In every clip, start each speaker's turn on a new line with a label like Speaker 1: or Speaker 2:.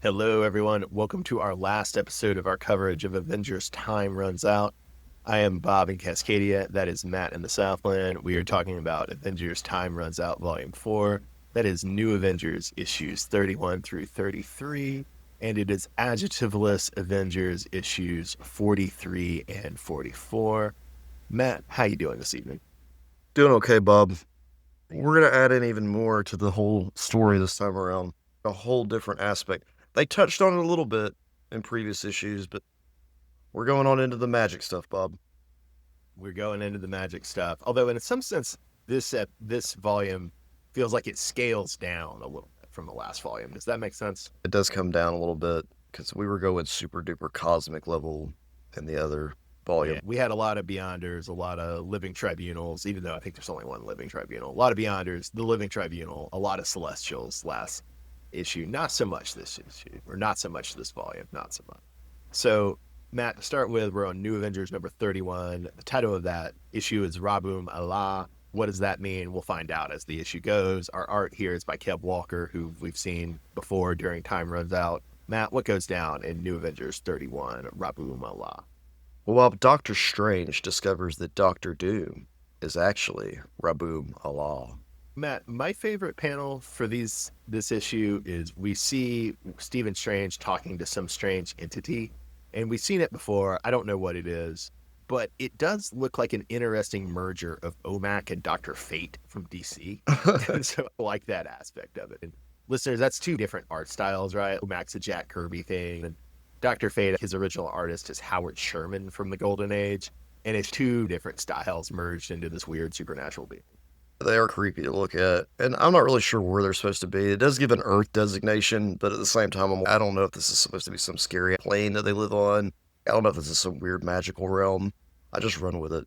Speaker 1: Hello, everyone. Welcome to our last episode of our coverage of Avengers Time Runs Out. I am Bob in Cascadia. That is Matt in the Southland. We are talking about Avengers Time Runs Out Volume 4. That is New Avengers issues 31 through 33. And it is Adjectiveless Avengers issues 43 and 44. Matt, how you doing this evening?
Speaker 2: Doing okay, Bob. We're going to add in even more to the whole story this time around. A whole different aspect. They touched on it a little bit in previous issues, but we're going on into the magic stuff, Bob.
Speaker 1: We're going into the magic stuff. Although, in some sense, this volume feels like it scales down a little bit from the last volume. Does that make sense?
Speaker 2: It does come down a little bit because we were going super duper cosmic level in the other volume.
Speaker 1: Yeah, we had a lot of Beyonders, a lot of Living Tribunals, even though I think there's only one Living Tribunal. A lot of Beyonders, the Living Tribunal, a lot of Celestials last issue. Not so much this issue, or not so much this volume, not so much. So, Matt, to start with, we're on New Avengers number 31. The title of that issue is Rabum Allah. What does that mean? We'll find out as the issue goes. Our art here is by Kev Walker, who we've seen before during Time Runs Out. Matt, what goes down in New Avengers 31, Rabum Allah?
Speaker 2: Well, while Doctor Strange discovers that Doctor Doom is actually Rabum Allah.
Speaker 1: Matt, my favorite panel for this issue is we see Stephen Strange talking to some strange entity, and we've seen it before. I don't know what it is, but it does look like an interesting merger of OMAC and Dr. Fate from DC. And so I like that aspect of it. And listeners, that's two different art styles, right? OMAC's a Jack Kirby thing, and Dr. Fate, his original artist, is Howard Sherman from the Golden Age, and it's two different styles merged into this weird supernatural being.
Speaker 2: They are creepy to look at, and I'm not really sure where they're supposed to be. It does give an Earth designation, but at the same time, I don't know if this is supposed to be some scary plane that they live on. I don't know if this is some weird magical realm. I just run with it.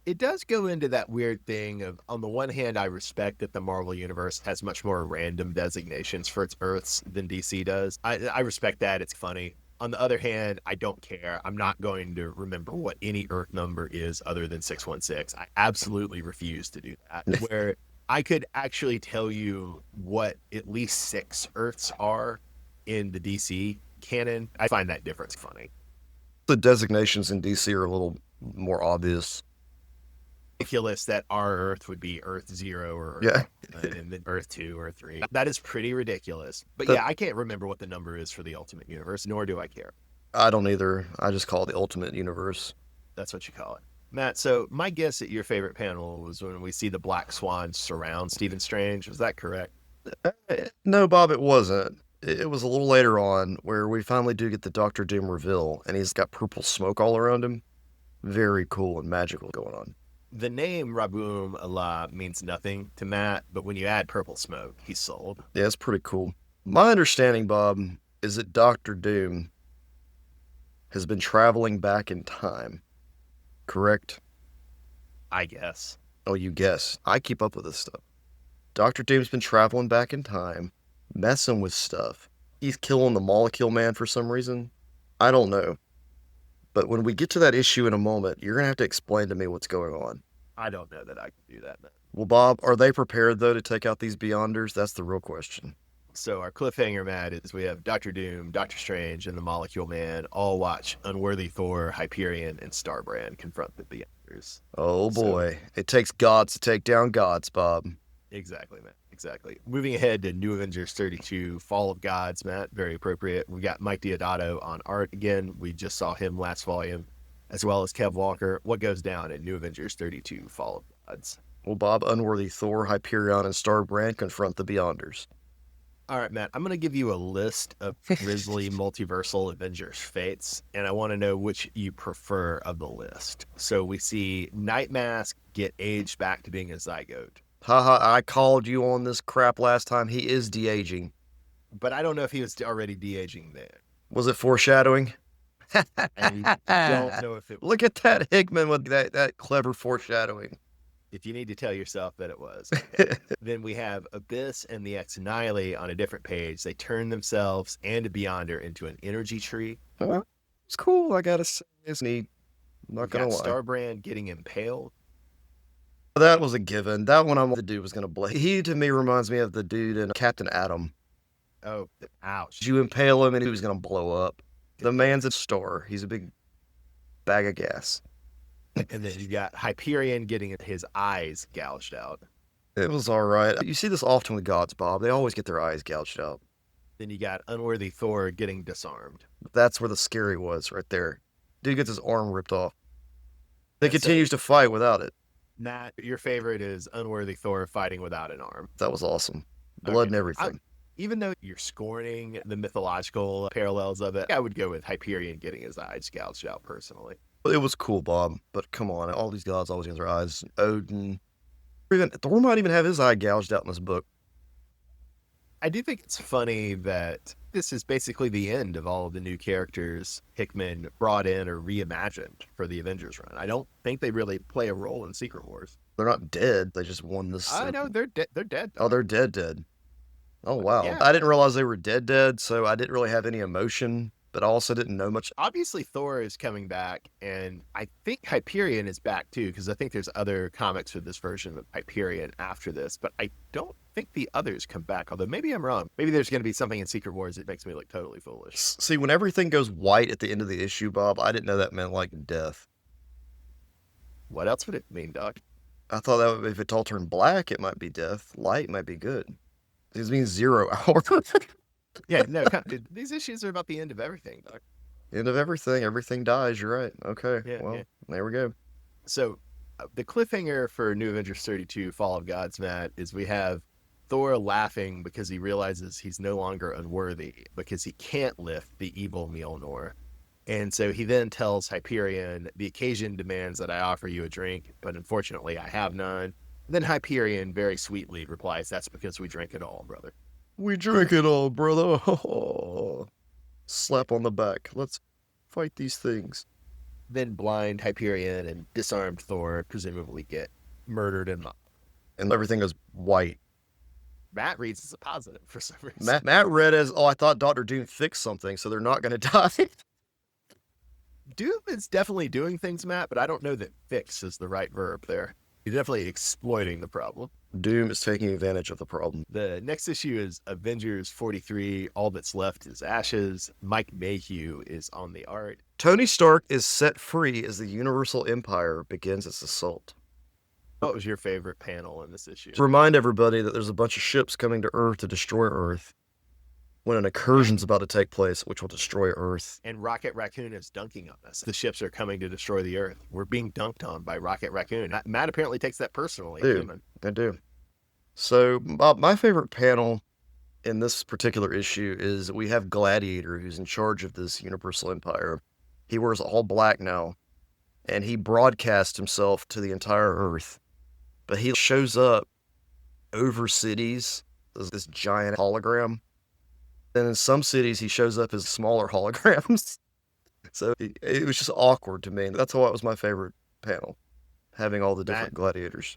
Speaker 1: It does go into that weird thing of, on the one hand, I respect that the Marvel Universe has much more random designations for its Earths than DC does. I respect that. It's funny. On the other hand, I don't care. I'm not going to remember what any Earth number is other than 616. I absolutely refuse to do that. Where I could actually tell you what at least 6 Earths are in the DC canon. I find that difference funny.
Speaker 2: The designations in DC are a little more obvious.
Speaker 1: Ridiculous that our Earth would be Earth 0 or
Speaker 2: Yeah.
Speaker 1: and then Earth 2 or 3. That is pretty ridiculous. But
Speaker 2: But
Speaker 1: yeah, I can't remember what the number is for the Ultimate Universe, nor do I care.
Speaker 2: I don't either. I just call it the Ultimate Universe.
Speaker 1: That's what you call it. Matt, so my guess at your favorite panel was when we see the Black Swan surround Stephen Strange. Was that correct?
Speaker 2: No, Bob, it wasn't. It was a little later on where we finally do get the Doctor Doom reveal, and he's got purple smoke all around him. Very cool and magical going on.
Speaker 1: The name Rabum Allah means nothing to Matt, but when you add purple smoke, he's sold.
Speaker 2: Yeah, it's pretty cool. My understanding, Bob, is that Doctor Doom has been traveling back in time. Correct?
Speaker 1: I guess.
Speaker 2: Oh, you guess. I keep up with this stuff. Dr. Doom's been traveling back in time, messing with stuff. He's killing the Molecule Man for some reason. I don't know. But when we get to that issue in a moment, you're going to have to explain to me what's going on.
Speaker 1: I don't know that I can do that, Matt.
Speaker 2: Well, Bob, are they prepared, though, to take out these Beyonders? That's the real question.
Speaker 1: So our cliffhanger, Matt, is we have Doctor Doom, Doctor Strange, and the Molecule Man all watch Unworthy Thor, Hyperion, and Starbrand confront the Beyonders.
Speaker 2: Oh, boy. It takes gods to take down gods, Bob.
Speaker 1: Exactly, Matt. Exactly. Moving ahead to New Avengers 32, Fall of Gods, Matt. Very appropriate. We got Mike Deodato on art again. We just saw him last volume, as well as Kev Walker. What goes down in New Avengers 32, Fall of Gods?
Speaker 2: Well, Bob, Unworthy Thor, Hyperion, and Starbrand confront the Beyonders.
Speaker 1: All right, Matt, I'm going to give you a list of grisly multiversal Avengers fates, and I want to know which you prefer of the list. So we see Night Mask get aged back to being a zygote.
Speaker 2: Haha, I called you on this crap last time. He is de-aging.
Speaker 1: But I don't know if he was already de-aging then.
Speaker 2: Was it foreshadowing?
Speaker 1: I don't know if it was.
Speaker 2: Look at that Hickman with that clever foreshadowing.
Speaker 1: If you need to tell yourself that it was. Then we have Abyss and the Ex-Annihilate on a different page. They turn themselves and a Beyonder into an energy tree.
Speaker 2: It's cool, I gotta say. It's neat. I'm not gonna lie.
Speaker 1: Starbrand getting impaled.
Speaker 2: That was a given. That one the dude was gonna blame. He to me reminds me of the dude in Captain Atom.
Speaker 1: Oh, ouch.
Speaker 2: You impale him and he was going to blow up. The man's a star. He's a big bag of gas.
Speaker 1: And then you got Hyperion getting his eyes gouged out.
Speaker 2: It was all right. You see this often with gods, Bob. They always get their eyes gouged out.
Speaker 1: Then you got unworthy Thor getting disarmed.
Speaker 2: That's where the scary was, right there. Dude gets his arm ripped off. He
Speaker 1: Yeah,
Speaker 2: continues to fight without it.
Speaker 1: Matt, your favorite is unworthy Thor fighting without an arm.
Speaker 2: That was awesome. Blood
Speaker 1: Okay.
Speaker 2: and everything.
Speaker 1: Even though you're scorning the mythological parallels of it, I would go with Hyperion getting his eyes gouged out personally.
Speaker 2: It was cool, Bob. But come on, all these gods always get their eyes. Odin. Even Thor might even have his eye gouged out in this book.
Speaker 1: I do think it's funny that this is basically the end of all of the new characters Hickman brought in or reimagined for the Avengers run. I don't think they really play a role in Secret Wars.
Speaker 2: They're not dead. They just won this.
Speaker 1: I know they're they're dead.
Speaker 2: Oh, they're dead. Oh, wow.
Speaker 1: Yeah.
Speaker 2: I didn't realize they were dead, so I didn't really have any emotion, but I also didn't know much.
Speaker 1: Obviously, Thor is coming back, and I think Hyperion is back too, because I think there's other comics with this version of Hyperion after this, but I don't think the others come back, although maybe I'm wrong. Maybe there's going to be something in Secret Wars that makes me look totally foolish.
Speaker 2: See, when everything goes white at the end of the issue, Bob, I didn't know that meant, like, death.
Speaker 1: What else would it mean, Doc?
Speaker 2: I thought that if it all turned black, it might be death. Light might be good. This means 0 hour.
Speaker 1: Yeah, no, these issues are about the end of everything, Doc.
Speaker 2: End of everything. Everything dies. You're right. Okay.
Speaker 1: Yeah,
Speaker 2: Well,
Speaker 1: yeah.
Speaker 2: there we go.
Speaker 1: So, the cliffhanger for New Avengers 32 Fall of Gods, Matt, is we have Thor laughing because he realizes he's no longer unworthy because he can't lift the evil Mjolnir. And so he then tells Hyperion, the occasion demands that I offer you a drink, but unfortunately I have none. Then Hyperion very sweetly replies, that's because we drink it all, brother.
Speaker 2: We drink it all, brother. Slap on the back. Let's fight these things.
Speaker 1: Then blind Hyperion and disarmed Thor presumably get murdered and mobbed.
Speaker 2: And everything goes white.
Speaker 1: Matt reads as a positive for some reason.
Speaker 2: Matt read as, I thought Dr. Doom fixed something, so they're not going to die.
Speaker 1: Doom is definitely doing things, Matt, but I don't know that fix is the right verb there. He's definitely exploiting the problem.
Speaker 2: Doom is taking advantage of the problem.
Speaker 1: The next issue is Avengers 43. All that's left is ashes. Mike Mayhew is on the art.
Speaker 2: Tony Stark is set free as the Universal Empire begins its assault.
Speaker 1: What was your favorite panel in this issue?
Speaker 2: To remind everybody that there's a bunch of ships coming to Earth to destroy Earth when an incursion's about to take place, which will destroy Earth.
Speaker 1: And Rocket Raccoon is dunking on us. The ships are coming to destroy the Earth. We're being dunked on by Rocket Raccoon. Matt apparently takes that personally.
Speaker 2: I do. So, Bob, my favorite panel in this particular issue is we have Gladiator, who's in charge of this Universal Empire. He wears all black now, and he broadcasts himself to the entire Earth. But he shows up over cities as this giant hologram. And in some cities, he shows up as smaller holograms. So it was just awkward to me. That's why it was my favorite panel, having all the different gladiators.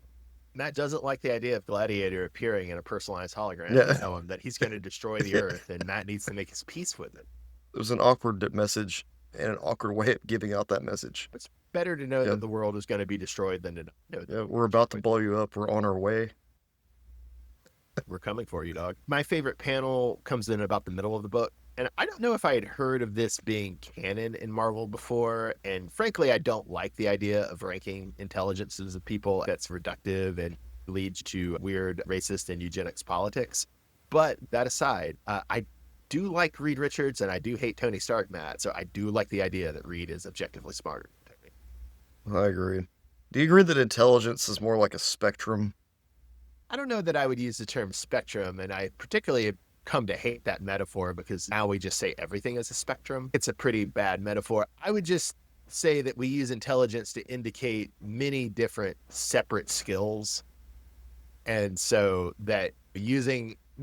Speaker 1: Matt doesn't like the idea of Gladiator appearing in a personalized hologram.
Speaker 2: Yeah.
Speaker 1: Tell him that he's going to destroy the Earth, and Matt needs to make his peace with it.
Speaker 2: It was an awkward message and an awkward way of giving out that message.
Speaker 1: It's better to know that the world is going to be destroyed than to know that
Speaker 2: we're about to blow you up. We're on our way.
Speaker 1: We're coming for you, dog. My favorite panel comes in about the middle of the book. And I don't know if I had heard of this being canon in Marvel before. And frankly, I don't like the idea of ranking intelligences of people. That's reductive and leads to weird racist and eugenics politics. But that aside, I do like Reed Richards and I do hate Tony Stark, Matt. So I do like the idea that Reed is objectively smarter.
Speaker 2: I agree. Do you agree that intelligence is more like a spectrum?
Speaker 1: I don't know that I would use the term spectrum, and I particularly come to hate that metaphor because now we just say everything is a spectrum. It's a pretty bad metaphor. I would just say that we use intelligence to indicate many different separate skills. And so that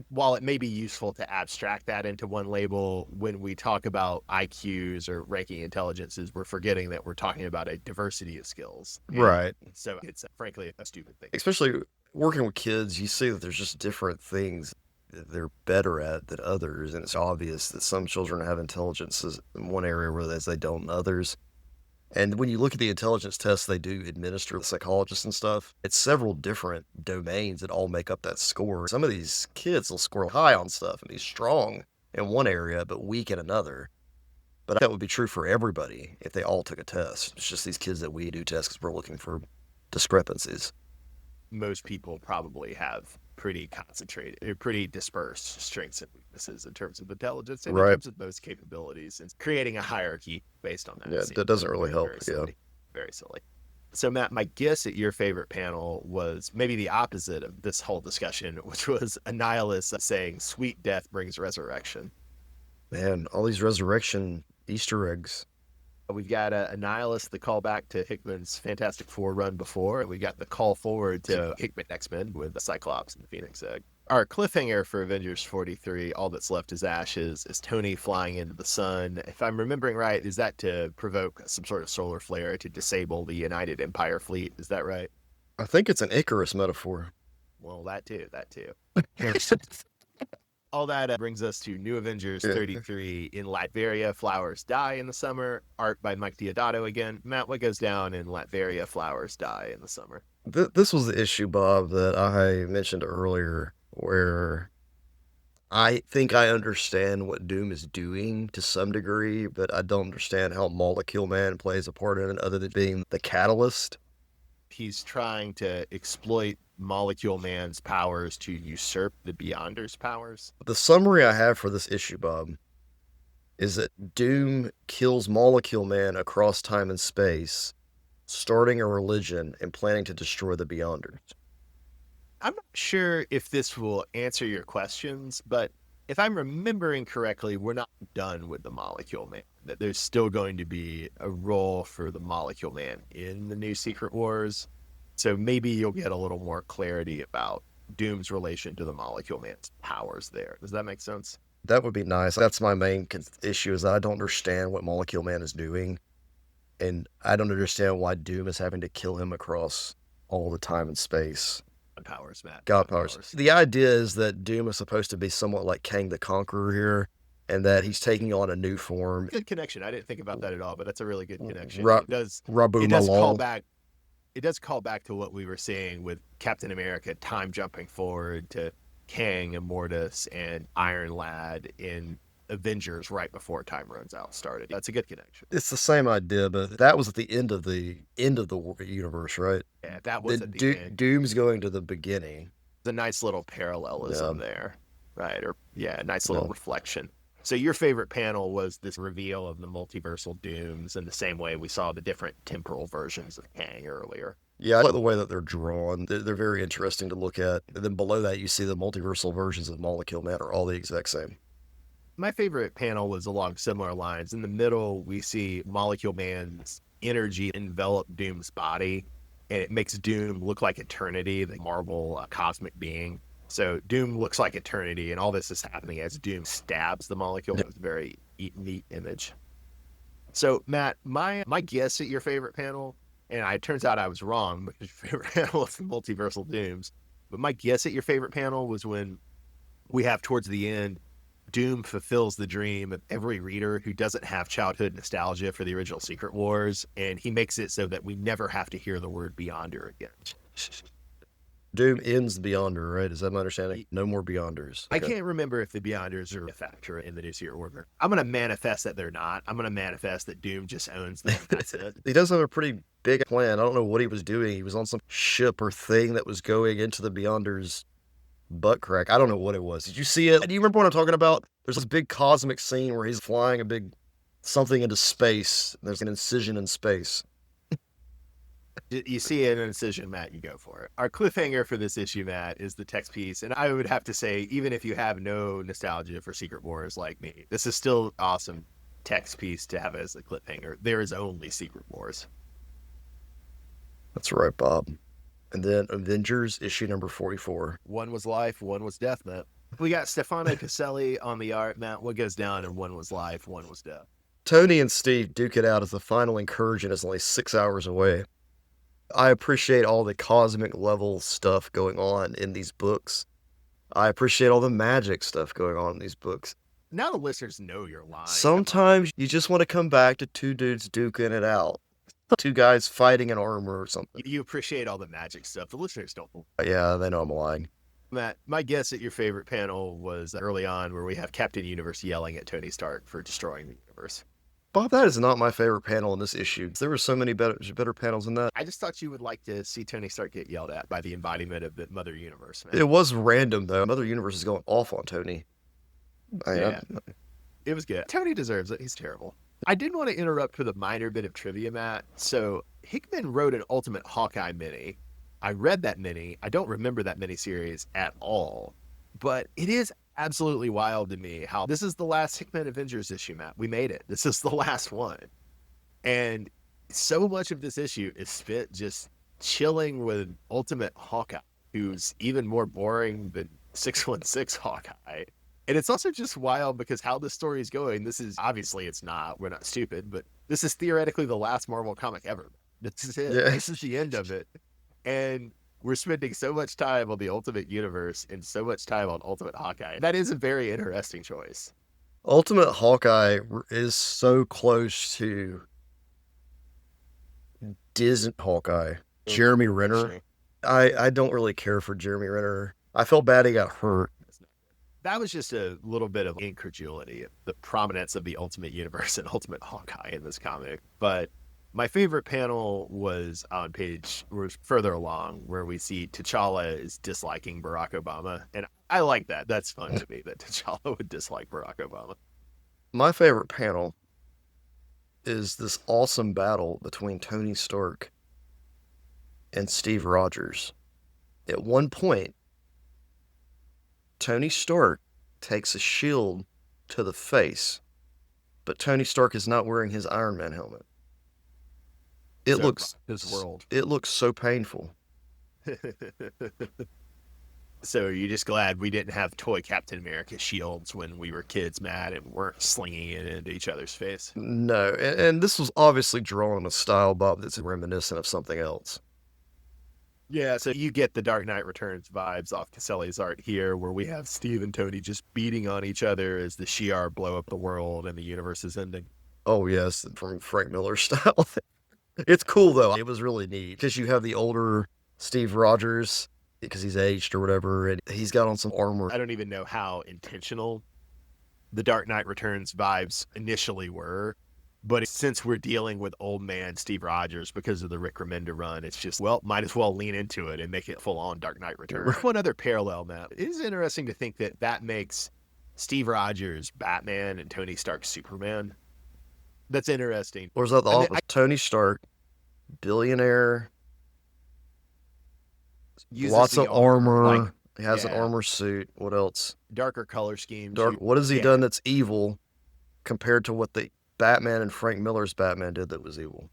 Speaker 1: while it may be useful to abstract that into one label, when we talk about IQs or ranking intelligences, we're forgetting that we're talking about a diversity of skills.
Speaker 2: Right.
Speaker 1: So it's frankly a stupid thing.
Speaker 2: Especially working with kids, you see that there's just different things that they're better at than others. And it's obvious that some children have intelligences in one area whereas they don't in others. And when you look at the intelligence tests they do administer, the psychologists and stuff, it's several different domains that all make up that score. Some of these kids will score high on stuff and be strong in one area, but weak in another. But that would be true for everybody if they all took a test. It's just these kids that we do tests because we're looking for discrepancies.
Speaker 1: Most people probably have pretty concentrated, pretty dispersed strengths and weaknesses in terms of intelligence and in
Speaker 2: Right.
Speaker 1: terms of those capabilities, and creating a hierarchy based on that
Speaker 2: Yeah,
Speaker 1: seems
Speaker 2: that doesn't really
Speaker 1: very,
Speaker 2: help.
Speaker 1: very
Speaker 2: Yeah.
Speaker 1: silly. Very silly. So, Matt, my guess at your favorite panel was maybe the opposite of this whole discussion, which was a nihilist saying, "Sweet death brings resurrection."
Speaker 2: Man, all these resurrection Easter eggs.
Speaker 1: We've got a nihilist, the callback to Hickman's Fantastic Four run before, and we got the call forward to Hickman X-Men with the Cyclops and the Phoenix Egg. Our cliffhanger for Avengers 43, All That's Left Is Ashes, is Tony flying into the sun. If I'm remembering right, is that to provoke some sort of solar flare to disable the United Empire fleet? Is that right?
Speaker 2: I think it's an Icarus metaphor.
Speaker 1: Well, that too, that too. All that brings us to New Avengers
Speaker 2: Yeah.
Speaker 1: 33 in Latveria. Flowers die in the summer. Art by Mike Diodato again. Matt, what goes down in Latveria? Flowers die in the summer.
Speaker 2: This was the issue, Bob, that I mentioned earlier, where I think I understand what Doom is doing to some degree, but I don't understand how Molecule Man plays a part in it other than being the catalyst.
Speaker 1: He's trying to exploit Molecule Man's powers to usurp the Beyonders' powers.
Speaker 2: The summary I have for this issue, Bob, is that Doom kills Molecule Man across time and space, starting a religion and planning to destroy the Beyonders.
Speaker 1: I'm not sure if this will answer your questions, but if I'm remembering correctly, we're not done with the Molecule Man. That there's still going to be a role for the Molecule Man in the new Secret Wars. So maybe you'll get a little more clarity about Doom's relation to the Molecule Man's powers there. Does that make sense?
Speaker 2: That would be nice. That's my main issue is that I don't understand what Molecule Man is doing, and I don't understand why Doom is having to kill him across all the time and space.
Speaker 1: Powers, Matt.
Speaker 2: God powers. The idea is that Doom is supposed to be somewhat like Kang the Conqueror here, and that he's taking on a new form.
Speaker 1: Good connection. I didn't think about that at all, but that's a really good connection.
Speaker 2: Ra-
Speaker 1: It does
Speaker 2: Rabu
Speaker 1: it does call
Speaker 2: Malone.
Speaker 1: back it does call back to what we were saying with Captain America time jumping forward to Kang, Immortus, and Iron Lad in Avengers right before Time Runs Out started. That's a good connection.
Speaker 2: It's the same idea, but that was at the end of the universe, right?
Speaker 1: Yeah, that was
Speaker 2: The
Speaker 1: at the end.
Speaker 2: Doom's going to the beginning.
Speaker 1: There's a nice little parallelism
Speaker 2: Yeah.
Speaker 1: there, right? Or yeah, a nice little
Speaker 2: Yeah.
Speaker 1: reflection. So your favorite panel was this reveal of the multiversal dooms in the same way we saw the different temporal versions of Kang earlier.
Speaker 2: Yeah, I like the way that they're drawn. They're very interesting to look at. And then below that, you see the multiversal versions of Molecule Man are all the exact same.
Speaker 1: My favorite panel was along similar lines. In the middle, we see Molecule Man's energy envelop Doom's body, and it makes Doom look like eternity, the marble cosmic being. So Doom looks like eternity, and all this is happening as Doom stabs the molecule. It was a very neat image. So, Matt, my guess at your favorite panel, and it turns out I was wrong because your favorite panel is the multiversal dooms, but my guess at your favorite panel was when we have towards the end, Doom fulfills the dream of every reader who doesn't have childhood nostalgia for the original Secret Wars, and he makes it so that we never have to hear the word Beyonder again.
Speaker 2: Doom ends the Beyonder, right? Is that my understanding? No more Beyonders.
Speaker 1: I can't remember if the Beyonders are a factor in the new Secret Order. I'm going to manifest that they're not. I'm going to manifest that Doom just owns them. That's it.
Speaker 2: He does have a pretty big plan. I don't know what he was doing. He was on some ship or thing that was going into the Beyonders butt crack. I don't know what it was. Did you see it? Do you remember what I'm talking about? There's this big cosmic scene where he's flying a big something into space. There's an incision in space.
Speaker 1: You see an incision, Matt, you go for it. Our cliffhanger for this issue, Matt, is the text piece. And I would have to say, even if you have no nostalgia for Secret Wars like me, this is still awesome text piece to have as a cliffhanger. There is only Secret Wars.
Speaker 2: That's right, Bob. And then Avengers issue number 44.
Speaker 1: One was life, one was death, Matt. We got Stefano Caselli on the art, Matt. What goes down and one was life, one was death.
Speaker 2: Tony and Steve duke it out as the final incursion is only 6 hours away. I appreciate all the cosmic level stuff going on in these books. I appreciate all the magic stuff going on in these books.
Speaker 1: Now the listeners know you're lying.
Speaker 2: Sometimes you just want to come back to two dudes duking it out. Two guys fighting in armor or something.
Speaker 1: You appreciate all the magic stuff. The listeners don't.
Speaker 2: Yeah, they know I'm lying.
Speaker 1: Matt, my guess at your favorite panel was early on where we have Captain Universe yelling at Tony Stark for destroying the universe.
Speaker 2: Bob, that is not my favorite panel in this issue. There were so many better panels in that.
Speaker 1: I just thought you would like to see Tony Stark get yelled at by the embodiment of the Mother Universe, man.
Speaker 2: It was random, though. Mother Universe is going off on Tony.
Speaker 1: It was good. Tony deserves it. He's terrible. I did want to interrupt with a minor bit of trivia, Matt. So Hickman wrote an Ultimate Hawkeye mini. I read that mini. I don't remember that miniseries at all, but it is absolutely wild to me how this is the last Hickman Avengers issue, Matt. We made it. This is the last one. And so much of this issue is spent just chilling with Ultimate Hawkeye, who's even more boring than 616 Hawkeye. And it's also just wild because how the story is going, this is obviously it's not, we're not stupid, but this is theoretically the last Marvel comic ever. This is it.
Speaker 2: Yeah.
Speaker 1: This is the end of it. And we're spending so much time on the Ultimate Universe and so much time on Ultimate Hawkeye. That is a very interesting choice.
Speaker 2: Ultimate Hawkeye is so close to Disney Hawkeye. Jeremy Renner. I don't really care for Jeremy Renner. I felt bad he got hurt.
Speaker 1: That was just a little bit of incredulity, the prominence of the Ultimate Universe and Ultimate Hawkeye in this comic. But my favorite panel was further along, where we see T'Challa is disliking Barack Obama. And I like that. That's fun to me that T'Challa would dislike Barack Obama.
Speaker 2: My favorite panel is this awesome battle between Tony Stark and Steve Rogers. At one point, Tony Stark takes a shield to the face, but Tony Stark is not wearing his Iron Man helmet. It looks so painful.
Speaker 1: So are you just glad we didn't have toy Captain America shields when we were kids, Matt, and weren't slinging it into each other's face?
Speaker 2: No, and this was obviously drawn in a style, Bob, that's reminiscent of something else.
Speaker 1: Yeah, so you get the Dark Knight Returns vibes off Caselli's art here, where we have Steve and Tony just beating on each other as the Shi'ar blow up the world and the universe is ending.
Speaker 2: Oh, yes, from Frank Miller style. It's cool, though. It was really neat because you have the older Steve Rogers, because he's aged or whatever, and he's got on some armor.
Speaker 1: I don't even know how intentional the Dark Knight Returns vibes initially were, but since we're dealing with old man Steve Rogers because of the Rick Remender run, it's just, well, might as well lean into it and make it full-on Dark Knight Returns. One other parallel, Matt. It is interesting to think that makes Steve Rogers Batman and Tony Stark Superman. That's interesting.
Speaker 2: Or is that the opposite? Tony Stark, billionaire, lots of armor. He has an armor suit. What else?
Speaker 1: Darker color schemes.
Speaker 2: What has he done that's evil compared to what the Batman and Frank Miller's Batman did that was evil?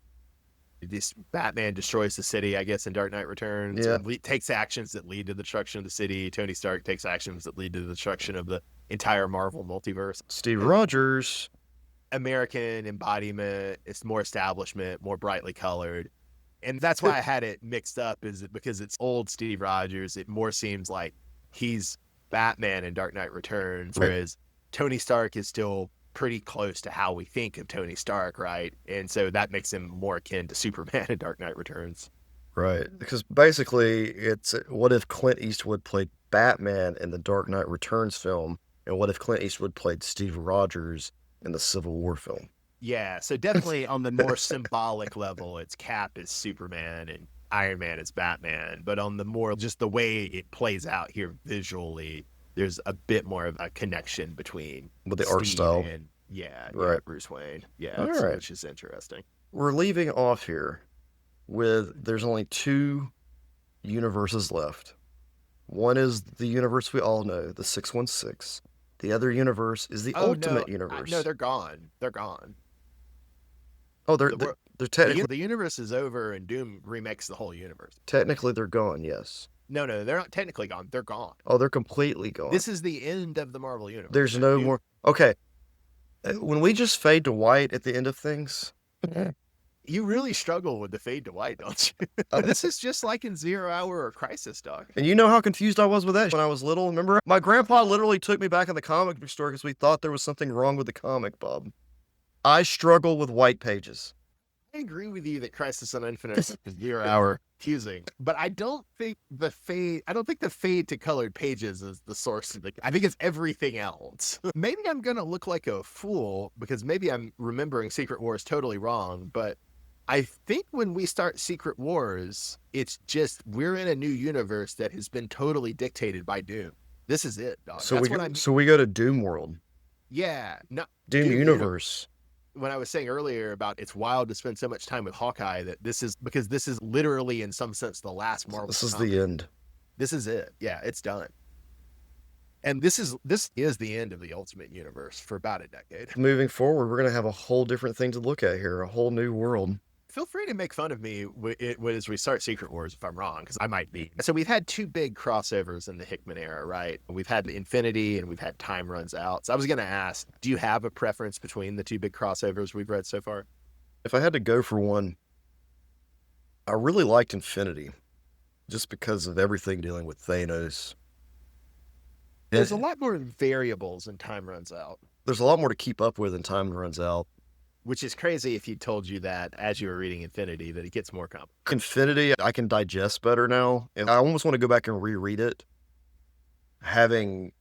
Speaker 1: This Batman destroys the city, I guess, in Dark Knight Returns.
Speaker 2: Yeah.
Speaker 1: Takes actions that lead to the destruction of the city. Tony Stark takes actions that lead to the destruction of the entire Marvel multiverse.
Speaker 2: Steve Rogers,
Speaker 1: American embodiment. It's more establishment, more brightly colored. And that's why I had it mixed up, is because it's old Steve Rogers. It more seems like he's Batman in Dark Knight Returns, whereas Tony Stark is still pretty close to how we think of Tony Stark, right? And so that makes him more akin to Superman in Dark Knight Returns.
Speaker 2: Right. Because basically, it's what if Clint Eastwood played Batman in the Dark Knight Returns film, and what if Clint Eastwood played Steve Rogers in the Civil War film?
Speaker 1: Yeah, so definitely on the more symbolic level, it's Cap is Superman and Iron Man is Batman. But on the more just the way it plays out here visually, there's a bit more of a connection between
Speaker 2: with the
Speaker 1: Steve
Speaker 2: art style
Speaker 1: and Bruce Wayne. Yeah, which is interesting.
Speaker 2: We're leaving off here with there's only two universes left. One is the universe we all know, the 616. The other universe is the Ultimate Universe.
Speaker 1: No, they're gone. They're gone.
Speaker 2: Oh, they're technically...
Speaker 1: The universe is over and Doom remakes the whole universe.
Speaker 2: Technically, they're gone, yes.
Speaker 1: No, they're not technically gone. They're gone.
Speaker 2: Oh, they're completely gone.
Speaker 1: This is the end of the Marvel universe.
Speaker 2: There's no more... Okay. When we just fade to white at the end of things...
Speaker 1: You really struggle with the fade to white, don't you? This is just like in 0 Hour or Crisis, dog.
Speaker 2: And you know how confused I was with that when I was little? Remember? My grandpa literally took me back in the comic book store because we thought there was something wrong with the comic, Bob. I struggle with white pages.
Speaker 1: agree with you that Crisis on Infinite is 0 hour confusing, but I don't think the fade to colored pages is the source of the. I think it's everything else. Maybe I'm gonna look like a fool because maybe I'm remembering Secret Wars totally wrong, but I think when we start Secret Wars, it's just we're in a new universe that has been totally dictated by Doom. This is it, dog.
Speaker 2: So
Speaker 1: That's what I mean.
Speaker 2: we go to Doom World,
Speaker 1: Yeah, no,
Speaker 2: Doom Universe.
Speaker 1: When I was saying earlier about it's wild to spend so much time with Hawkeye, that this is because this is literally in some sense the last Marvel.
Speaker 2: This is
Speaker 1: comic.
Speaker 2: the end.
Speaker 1: This is it. Yeah, it's done. And this is the end of the Ultimate Universe for about a decade.
Speaker 2: Moving forward, we're gonna have a whole different thing to look at here, a whole new world.
Speaker 1: Feel free to make fun of me as we start Secret Wars if I'm wrong, because I might be. So we've had two big crossovers in the Hickman era, right? We've had the Infinity and we've had Time Runs Out. So I was going to ask, do you have a preference between the two big crossovers we've read so far?
Speaker 2: If I had to go for one, I really liked Infinity, just because of everything dealing with Thanos.
Speaker 1: There's a lot more variables in Time Runs Out.
Speaker 2: There's a lot more to keep up with in Time Runs Out.
Speaker 1: Which is crazy if he told you that as you were reading Infinity, that it gets more complicated.
Speaker 2: Infinity, I can digest better now. And I almost want to go back and reread it, having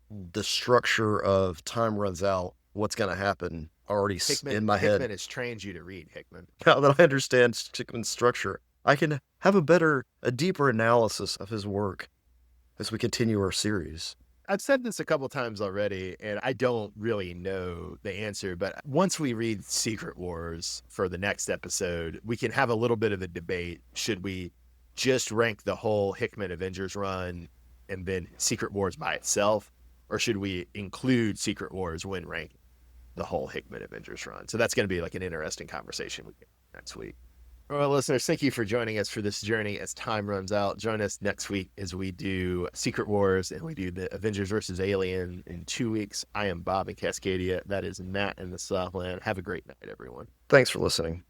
Speaker 2: the structure of Time Runs Out, what's going to happen already in my head.
Speaker 1: Hickman has trained you to read, Hickman.
Speaker 2: Now that I understand Hickman's structure, I can have a deeper analysis of his work as we continue our series.
Speaker 1: I've said this a couple times already, and I don't really know the answer, but once we read Secret Wars for the next episode, we can have a little bit of a debate. Should we just rank the whole Hickman Avengers run and then Secret Wars by itself, or should we include Secret Wars when ranking the whole Hickman Avengers run? So that's going to be like an interesting conversation we get next week. Well, listeners, thank you for joining us for this journey as time runs out. Join us next week as we do Secret Wars and we do the Avengers versus Alien in 2 weeks. I am Bob in Cascadia. That is Matt in the Southland. Have a great night, everyone.
Speaker 2: Thanks for listening.